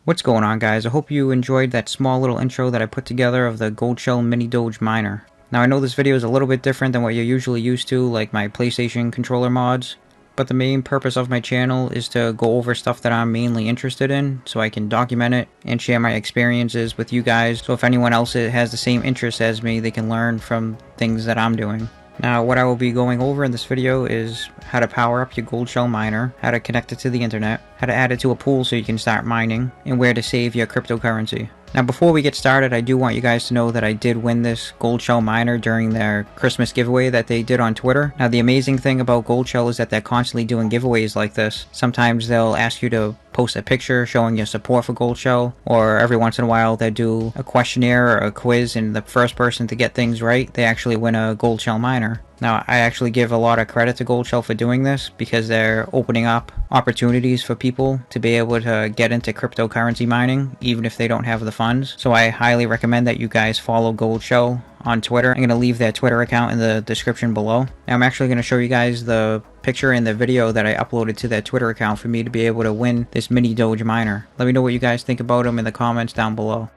What's going on, guys? I hope you enjoyed that small little intro that I put together of the Goldshell mini Doge miner. Now I know this video is a little bit different than what you're usually used to, like my PlayStation controller mods, but the main purpose of my channel is to go over stuff that I'm mainly interested in, so I can document it and share my experiences with you guys, so if anyone else has the same interests as me, they can learn from things that I'm doing. Now what I will be going over in this video is how to power up your Goldshell miner, how to connect it to the internet, how to add it to a pool so you can start mining, and where to save your cryptocurrency. Now before we get started, I do want you guys to know that I did win this Goldshell miner during their Christmas giveaway that they did on Twitter. Now the amazing thing about Goldshell is that they're constantly doing giveaways like this. Sometimes they'll ask you to post a picture showing your support for Goldshell, or every once in a while they do a questionnaire or a quiz, and the first person to get things right, they actually win a Goldshell miner. Now, I actually give a lot of credit to Goldshell for doing this because they're opening up opportunities for people to be able to get into cryptocurrency mining, even if they don't have the funds. So I highly recommend that you guys follow Goldshell on Twitter. I'm going to leave their Twitter account in the description below. Now, I'm actually going to show you guys the picture and the video that I uploaded to their Twitter account for me to be able to win this mini Doge miner. Let me know what you guys think about them in the comments down below.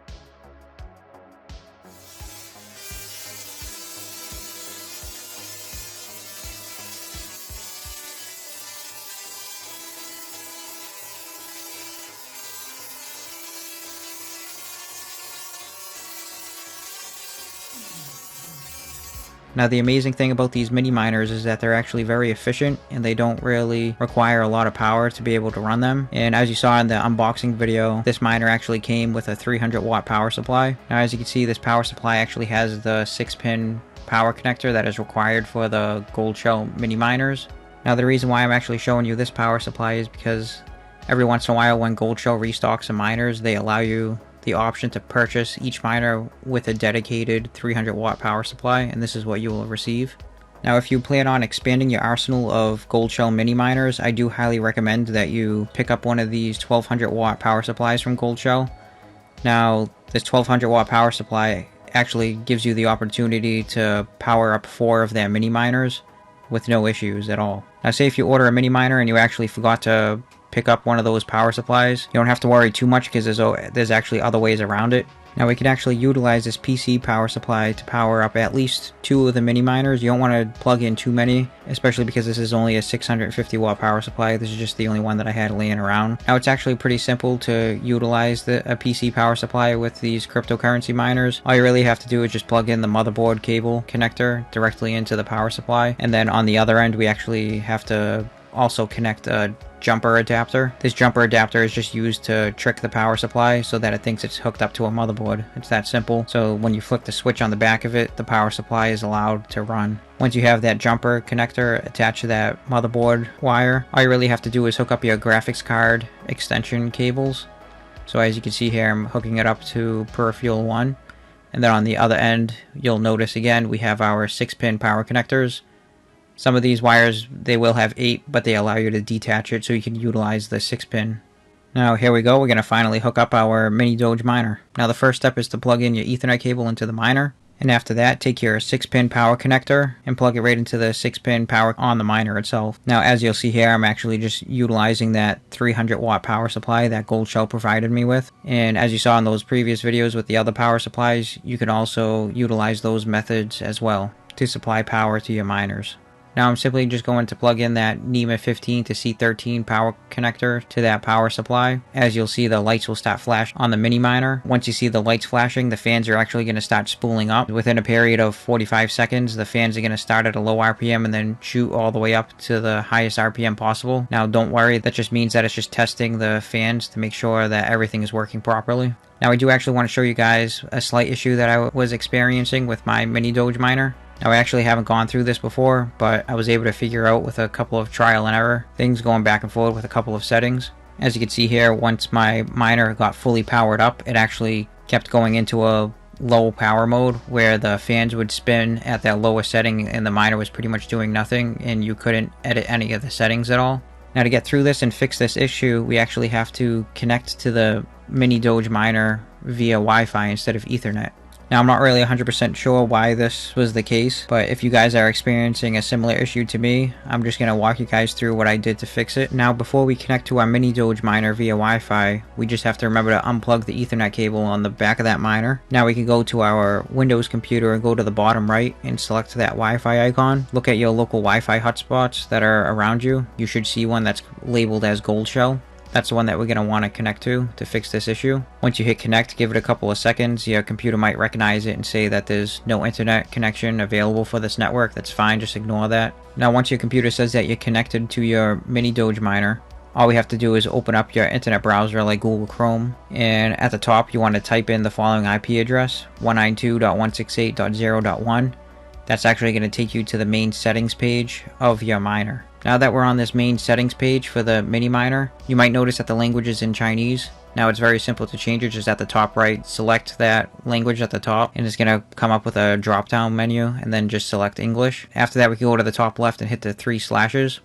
Now the amazing thing about these mini miners is that they're actually very efficient and they don't really require a lot of power to be able to run them. And as you saw in the unboxing video, this miner actually came with a 300 watt power supply. Now as you can see, this power supply actually has the 6-pin power connector that is required for the Goldshell mini miners. Now the reason why I'm actually showing you this power supply is because every once in a while when Goldshell restocks some miners, they allow you the option to purchase each miner with a dedicated 300 watt power supply, and this is what you will receive. Now if you plan on expanding your arsenal of Goldshell mini miners, I do highly recommend that you pick up one of these 1200 watt power supplies from Goldshell. Now this 1200 watt power supply actually gives you the opportunity to power up 4 of their mini miners with no issues at all. Now say if you order a mini miner and you actually forgot to pick up one of those power supplies, you don't have to worry too much because there's actually other ways around it. Now we can actually utilize this PC power supply to power up at least 2 of the mini miners. You don't want to plug in too many, especially because this is only a 650 watt power supply. This is just the only one that I had laying around. Now it's actually pretty simple to utilize a PC power supply with these cryptocurrency miners. All you really have to do is just plug in the motherboard cable connector directly into the power supply, and then on the other end we actually have to also connect a jumper adapter. This jumper adapter is just used to trick the power supply so that it thinks it's hooked up to a motherboard. It's that simple. So when you flick the switch on the back of it, the power supply is allowed to run. Once you have that jumper connector attached to that motherboard wire, all you really have to do is hook up your graphics card extension cables. So as you can see here, I'm hooking it up to peripheral 1. And then on the other end, you'll notice again, we have our 6-pin power connectors. Some of these wires, they will have 8, but they allow you to detach it so you can utilize the 6-pin. Now here we go, we're going to finally hook up our mini Doge miner. Now the first step is to plug in your Ethernet cable into the miner. And after that, take your 6-pin power connector and plug it right into the 6-pin power on the miner itself. Now as you'll see here, I'm actually just utilizing that 300 watt power supply that Goldshell provided me with. And as you saw in those previous videos with the other power supplies, you can also utilize those methods as well to supply power to your miners. Now I'm simply just going to plug in that NEMA 15 to C13 power connector to that power supply. As you'll see, the lights will start flashing on the mini miner. Once you see the lights flashing, the fans are actually going to start spooling up. Within a period of 45 seconds, the fans are going to start at a low RPM and then shoot all the way up to the highest RPM possible. Now don't worry, that just means that it's just testing the fans to make sure that everything is working properly. Now I do actually want to show you guys a slight issue that I was experiencing with my mini Doge miner. Now I actually haven't gone through this before, but I was able to figure out with a couple of trial and error things, going back and forth with a couple of settings. As you can see here, once my miner got fully powered up, it actually kept going into a low power mode where the fans would spin at that lowest setting and the miner was pretty much doing nothing and you couldn't edit any of the settings at all. Now to get through this and fix this issue, we actually have to connect to the mini Doge miner via Wi-Fi instead of Ethernet. Now, I'm not really 100% sure why this was the case, but if you guys are experiencing a similar issue to me, I'm just going to walk you guys through what I did to fix it. Now, before we connect to our mini Doge miner via Wi-Fi, we just have to remember to unplug the Ethernet cable on the back of that miner. Now we can go to our Windows computer and go to the bottom right and select that Wi-Fi icon. Look at your local Wi-Fi hotspots that are around you. You should see one that's labeled as Goldshell. That's the one that we're going to want to connect to fix this issue. Once you hit connect, give it a couple of seconds. Your computer might recognize it and say that there's no internet connection available for this network. That's fine, just ignore that. Now once your computer says that you're connected to your mini Doge miner, all we have to do is open up your internet browser like Google Chrome, and at the top you want to type in the following IP address, 192.168.0.1. That's actually going to take you to the main settings page of your miner. Now that we're on this main settings page for the mini miner, you might notice that the language is in Chinese. Now it's very simple to change it. Just at the top right, select that language at the top, and it's going to come up with a drop down menu, and then just select English. After that, we can go to the top left and hit the 3 slashes.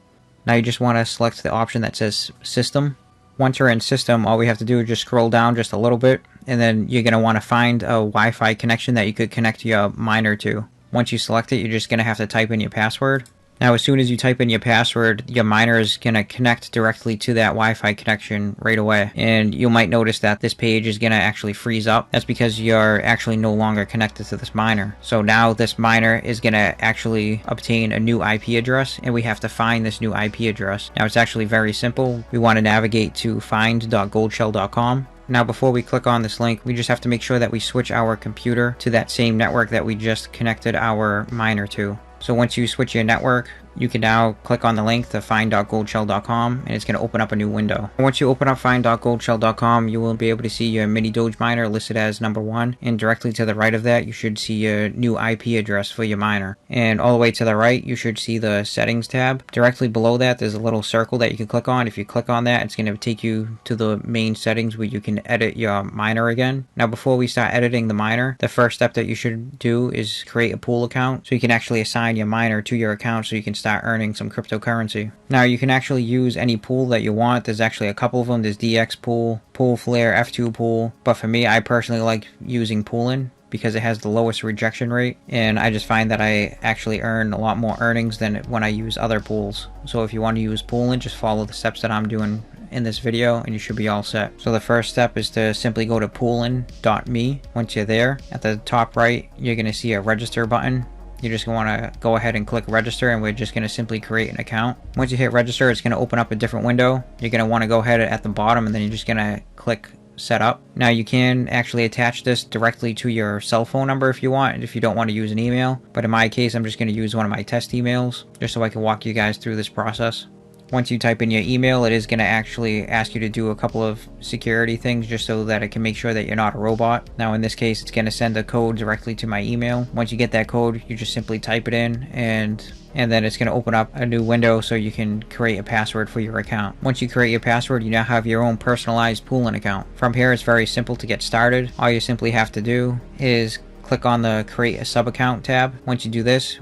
Now you just want to select the option that says system. Once you're in system, all we have to do is just scroll down just a little bit, and then you're going to want to find a Wi-Fi connection that you could connect your miner to. Once you select it, you're just going to have to type in your password. Now, as soon as you type in your password, your miner is going to connect directly to that Wi-Fi connection right away. And you might notice that this page is going to actually freeze up. That's because you're actually no longer connected to this miner. So now this miner is going to actually obtain a new IP address, and we have to find this new IP address. Now, it's actually very simple. We want to navigate to find.goldshell.com. Now, before we click on this link, we just have to make sure that we switch our computer to that same network that we just connected our miner to. So once you switch your network, you can now click on the link to find.goldshell.com, and it's going to open up a new window. Once you open up find.goldshell.com, you will be able to see your mini Doge miner listed as number 1, and directly to the right of that, you should see your new IP address for your miner. And all the way to the right, you should see the settings tab. Directly below that, there's a little circle that you can click on. If you click on that, it's going to take you to the main settings where you can edit your miner again. Now, before we start editing the miner, the first step that you should do is create a pool account, so you can actually assign your miner to your account so you can start earning some cryptocurrency. Now, you can actually use any pool that you want. There's actually a couple of them. There's DX pool, Pool Flare, F2 pool. But for me, I personally like using Poolin because it has the lowest rejection rate, and I just find that I actually earn a lot more earnings than when I use other pools. So if you want to use Poolin, just follow the steps that I'm doing in this video and you should be all set. So the first step is to simply go to poolin.me. Once you're there, at the top right, you're going to see a register button. You're just going to want to go ahead and click register, and we're just going to simply create an account. Once you hit register, it's going to open up a different window. You're going to want to go ahead at the bottom, and then you're just going to click set up. Now, you can actually attach this directly to your cell phone number if you want, if you don't want to use an email. But in my case, I'm just going to use one of my test emails just so I can walk you guys through this process. Once you type in your email, it is going to actually ask you to do a couple of security things just so that it can make sure that you're not a robot. Now, in this case, it's going to send a code directly to my email. Once you get that code, you just simply type it in, and then it's going to open up a new window so you can create a password for your account. Once you create your password, you now have your own personalized Poolin account. From here, it's very simple to get started. All you simply have to do is click on the create a sub account tab. Once you do this,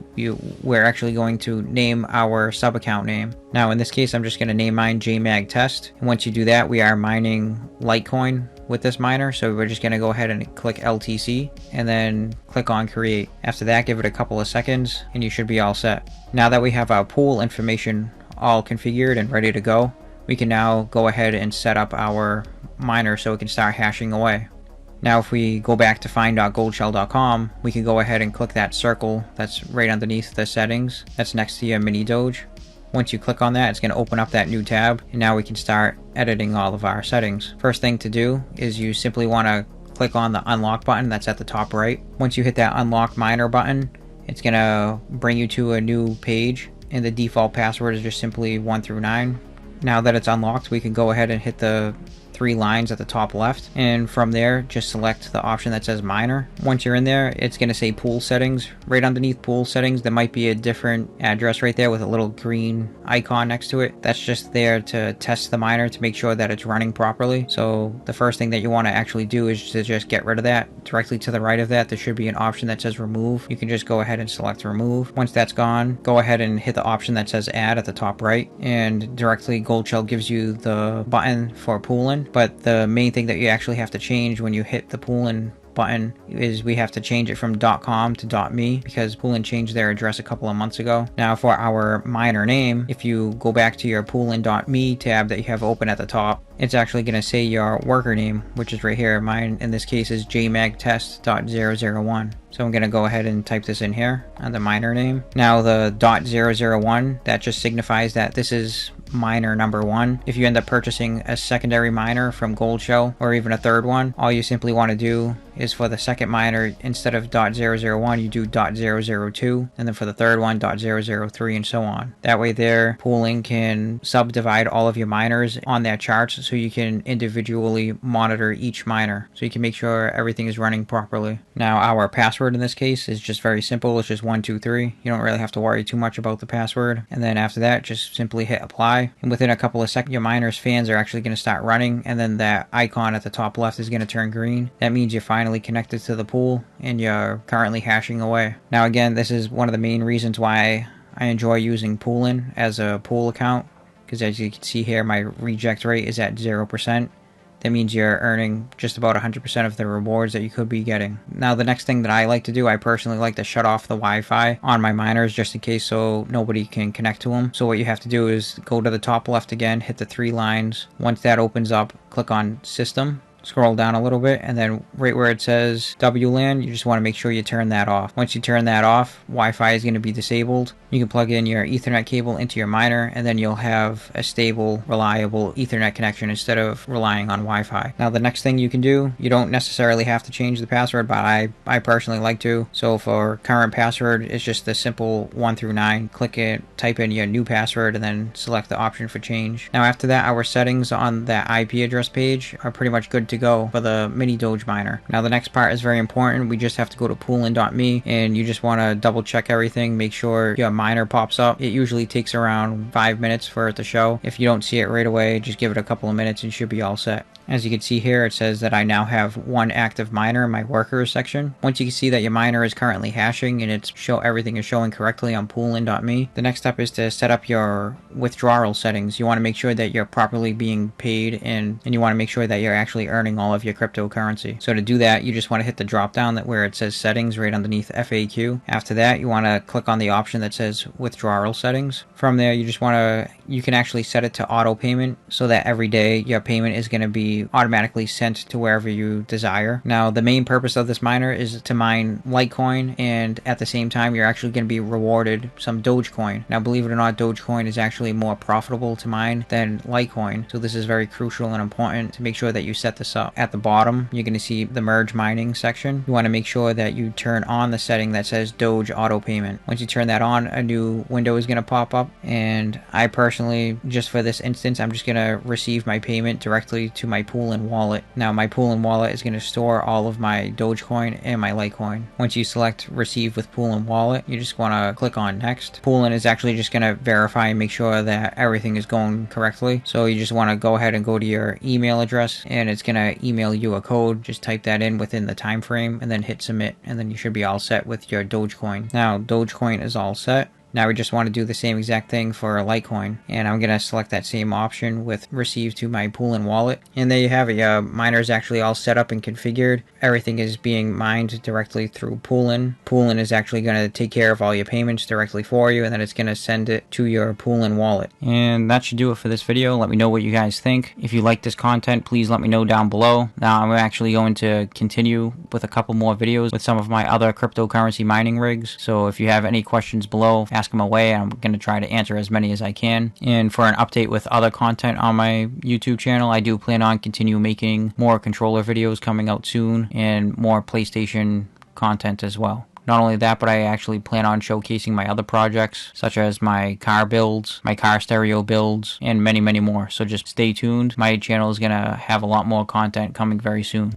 we're actually going to name our sub account name. Now, in this case, I'm just going to name mine JMAGG test. And once you do that, we are mining Litecoin with this miner. So we're just going to go ahead and click LTC and then click on create. After that, give it a couple of seconds and you should be all set. Now that we have our pool information all configured and ready to go, we can now go ahead and set up our miner so it can start hashing away. Now, if we go back to find.goldshell.com, we can go ahead and click that circle that's right underneath the settings that's next to your mini Doge. Once you click on that, it's going to open up that new tab, and now we can start editing all of our settings. First thing to do is you simply want to click on the unlock button that's at the top right. Once you hit that unlock miner button, it's going to bring you to a new page, and the default password is just simply 1 through 9. Now that it's unlocked, we can go ahead and hit the 3 lines at the top left, and from there just select the option that says miner. Once you're in there, it's going to say pool settings. Right underneath pool settings, there might be a different address right there with a little green icon next to it. That's just there to test the miner to make sure that it's running properly. So the first thing that you want to actually do is to just get rid of that. Directly to the right of that, there should be an option that says remove. You can just go ahead and select remove. Once that's gone, go ahead and hit the option that says add at the top right, and directly Goldshell gives you the button for pooling. But the main thing that you actually have to change when you hit the Poolin button is we have to change it from .com to .me because Poolin changed their address a couple of months ago. Now for our miner name, if you go back to your Poolin.me tab that you have open at the top, it's actually going to say your worker name, which is right here. Mine in this case is JMAGG test.001. So I'm going to go ahead and type this in here on the miner name. Now the .001, that just signifies that this is miner number 1. If you end up purchasing a secondary miner from Goldshell or even a third one, all you simply want to do is for the second miner, instead of .001, you do .002, and then for the third one, .003, and so on. That way there, Poolin can subdivide all of your miners on their charts so you can individually monitor each miner, so you can make sure everything is running properly. Now our password in this case is just very simple. It's just 123. You don't really have to worry too much about the password. And then after that, just simply hit apply. And within a couple of seconds, your miner's fans are actually going to start running, and then that icon at the top left is going to turn green. That means you're finally connected to the pool and you're currently hashing away. Now again, this is one of the main reasons why I enjoy using Poolin as a pool account, because as you can see here, my reject rate is at 0%. That means you're earning just about 100% of the rewards that you could be getting. Now the next thing that I like to do, I personally like to shut off the Wi-Fi on my miners just in case, so nobody can connect to them. So what you have to do is go to the top left again, hit the 3 lines. Once that opens up, click on System. Scroll down a little bit, and then right where it says WLAN, you just want to make sure you turn that off. Once you turn that off, Wi-Fi is going to be disabled. You can plug in your Ethernet cable into your miner, and then you'll have a stable, reliable Ethernet connection instead of relying on Wi-Fi. Now the next thing you can do, you don't necessarily have to change the password, but I personally like to. So for current password, it's just the simple 1 through 9. Click it, type in your new password, and then select the option for change. Now after that, our settings on that IP address page are pretty much good to go for the mini Doge miner. Now the next part is very important. We just have to go to poolin.me, and you just want to double check everything, make sure your miner pops up. It usually takes around 5 minutes for it to show. If you don't see it right away, just give it a couple of minutes and you should be all set. As you can see here, it says that I now have 1 active miner in my workers section. Once you can see that your miner is currently hashing and everything is showing correctly on poolin.me, the next step is to set up your withdrawal settings. You want to make sure that you're properly being paid, and you want to make sure that you're actually earning all of your cryptocurrency. So to do that, you just want to hit the drop down where it says settings right underneath FAQ. After that, you want to click on the option that says withdrawal settings. From there, you can actually set it to auto payment so that every day your payment is going to be automatically sent to wherever you desire. Now the main purpose of this miner is to mine Litecoin, and at the same time you're actually going to be rewarded some Dogecoin. Now believe it or not, Dogecoin is actually more profitable to mine than Litecoin, so this is very crucial and important to make sure that you set this up. At the bottom you're going to see the merge mining section. You want to make sure that you turn on the setting that says Doge auto payment. Once you turn that on, a new window is going to pop up, and I personally, just for this instance, I'm just going to receive my payment directly to my Poolin wallet. Now my Poolin wallet is going to store all of my Dogecoin and my Litecoin. Once you select receive with Poolin wallet, you just want to click on next. Poolin is actually just going to verify and make sure that everything is going correctly. So you just want to go ahead and go to your email address, and it's going to email you a code. Just type that in within the time frame and then hit submit, and then you should be all set with your Dogecoin. Now Dogecoin is all set. Now we just want to do the same exact thing for Litecoin, and I'm going to select that same option with receive to my Poolin wallet, and there you have it. Your miner is actually all set up and configured. Everything is being mined directly through Poolin. Poolin is actually going to take care of all your payments directly for you, and then it's going to send it to your Poolin wallet. And that should do it for this video. Let me know what you guys think. If you like this content, please let me know down below. Now I'm actually going to continue with a couple more videos with some of my other cryptocurrency mining rigs, so if you have any questions below, ask them away. I'm going to try to answer as many as I can. And for an update with other content on my YouTube channel, I do plan on continue making more controller videos coming out soon, and more PlayStation content as well. Not only that, but I actually plan on showcasing my other projects, such as my car builds, my car stereo builds, and many, many more. So just stay tuned. My channel is going to have a lot more content coming very soon.